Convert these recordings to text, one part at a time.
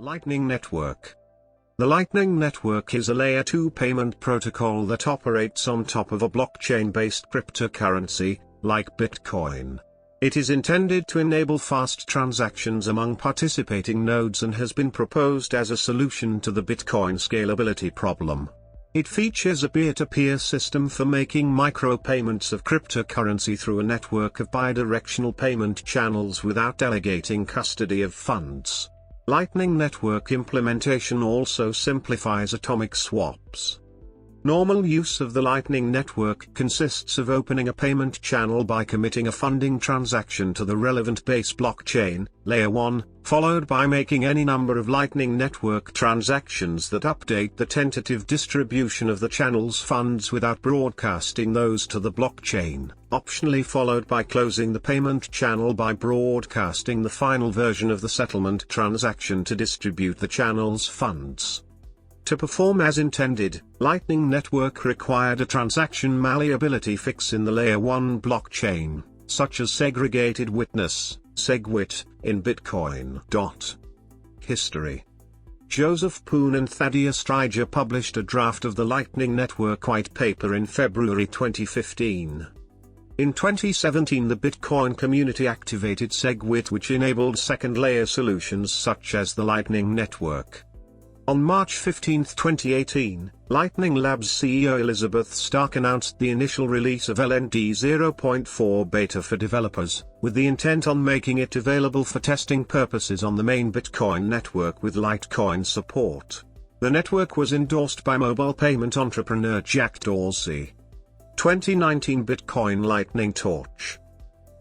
Lightning Network. The Lightning Network is a Layer 2 payment protocol that operates on top of a blockchain-based cryptocurrency, like Bitcoin. It is intended to enable fast transactions among participating nodes and has been proposed as a solution to the Bitcoin scalability problem. It features a peer-to-peer system for making micropayments of cryptocurrency through a network of bidirectional payment channels without delegating custody of funds. Lightning Network implementation also simplifies atomic swaps. Normal use of the Lightning Network consists of opening a payment channel by committing a funding transaction to the relevant base blockchain, Layer 1, followed by making any number of Lightning Network transactions that update the tentative distribution of the channel's funds without broadcasting those to the blockchain, optionally followed by closing the payment channel by broadcasting the final version of the settlement transaction to distribute the channel's funds. To perform as intended, Lightning Network required a transaction malleability fix in the Layer 1 blockchain, such as segregated witness, SegWit, in Bitcoin. History. Joseph Poon and Thaddeus Streiger published a draft of the Lightning Network white paper in February 2015. In 2017 the Bitcoin community activated SegWit, which enabled second-layer solutions such as the Lightning Network. On March 15, 2018, Lightning Labs CEO Elizabeth Stark announced the initial release of LND 0.4 beta for developers, with the intent on making it available for testing purposes on the main Bitcoin network with Litecoin support. The network was endorsed by mobile payment entrepreneur Jack Dorsey. 2019 Bitcoin Lightning Torch.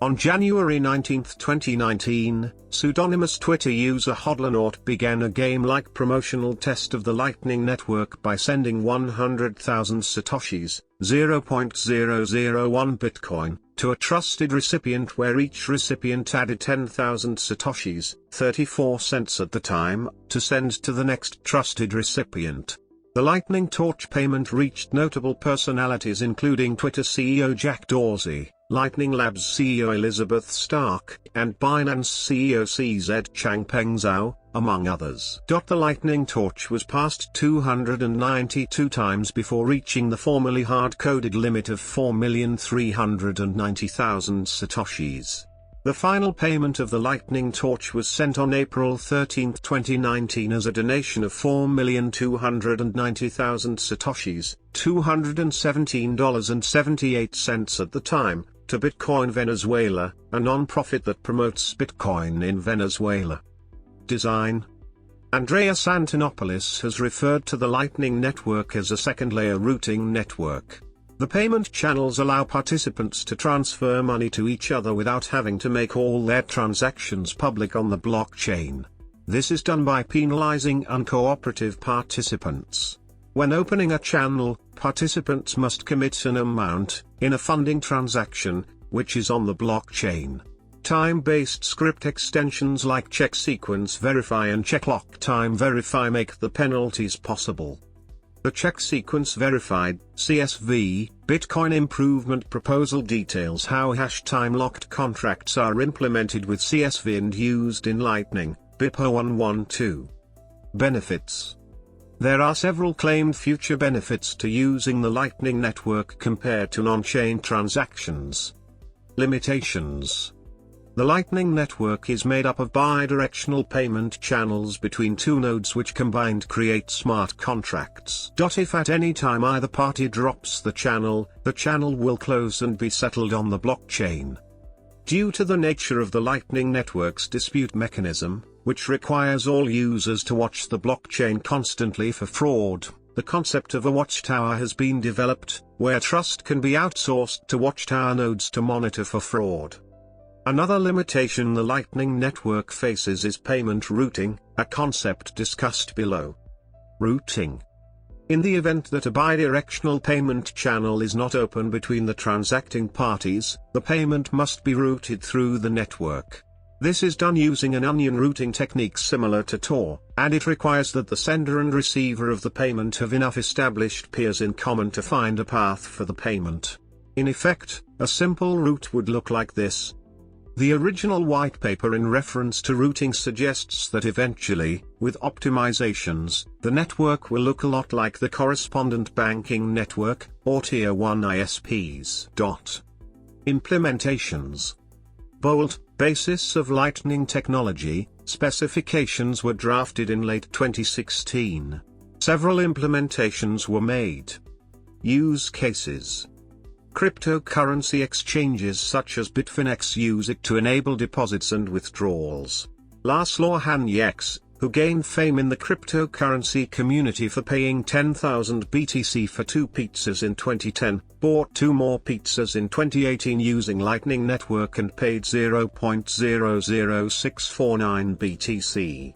On January 19, 2019, pseudonymous Twitter user Hodlanaut began a game-like promotional test of the Lightning Network by sending 100,000 satoshis, 0.001 Bitcoin, to a trusted recipient where each recipient added 10,000 satoshis, 34 cents at the time, to send to the next trusted recipient. The Lightning Torch payment reached notable personalities including Twitter CEO Jack Dorsey, Lightning Labs CEO Elizabeth Stark, and Binance CEO CZ Changpeng Zhao, among others. The Lightning Torch was passed 292 times before reaching the formerly hard-coded limit of 4,390,000 satoshis. The final payment of the Lightning Torch was sent on April 13, 2019 as a donation of 4,290,000 satoshis, $217.78 at the time, to Bitcoin Venezuela, a non-profit that promotes Bitcoin in Venezuela. Design. Andreas Antonopoulos has referred to the Lightning Network as a second-layer routing network. The payment channels allow participants to transfer money to each other without having to make all their transactions public on the blockchain. This is done by penalizing uncooperative participants. When opening a channel, participants must commit an amount, in a funding transaction, which is on the blockchain. Time-based script extensions like check sequence verify and check lock time verify make the penalties possible. The check sequence verified, CSV, Bitcoin improvement proposal details how hash time locked contracts are implemented with CSV and used in Lightning, BIP 0112. Benefits. There are several claimed future benefits to using the Lightning Network compared to non-chain transactions. Limitations. The Lightning Network is made up of bidirectional payment channels between two nodes which combined create smart contracts. If at any time either party drops the channel will close and be settled on the blockchain. Due to the nature of the Lightning Network's dispute mechanism, which requires all users to watch the blockchain constantly for fraud, the concept of a watchtower has been developed, where trust can be outsourced to watchtower nodes to monitor for fraud. Another limitation the Lightning Network faces is payment routing, a concept discussed below. Routing. In the event that a bidirectional payment channel is not open between the transacting parties, the payment must be routed through the network. This is done using an onion routing technique similar to Tor, and it requires that the sender and receiver of the payment have enough established peers in common to find a path for the payment. In effect, a simple route would look like this. The original white paper in reference to routing suggests that eventually, with optimizations, the network will look a lot like the correspondent banking network, or Tier 1 ISPs. Implementations. Bold, basis of Lightning technology, specifications were drafted in late 2016. Several implementations were made. Use cases. Cryptocurrency exchanges such as Bitfinex use it to enable deposits and withdrawals. Laszlo Hanyecz, who gained fame in the cryptocurrency community for paying 10,000 BTC for 2 pizzas in 2010, bought 2 more pizzas in 2018 using Lightning Network and paid 0.00649 BTC.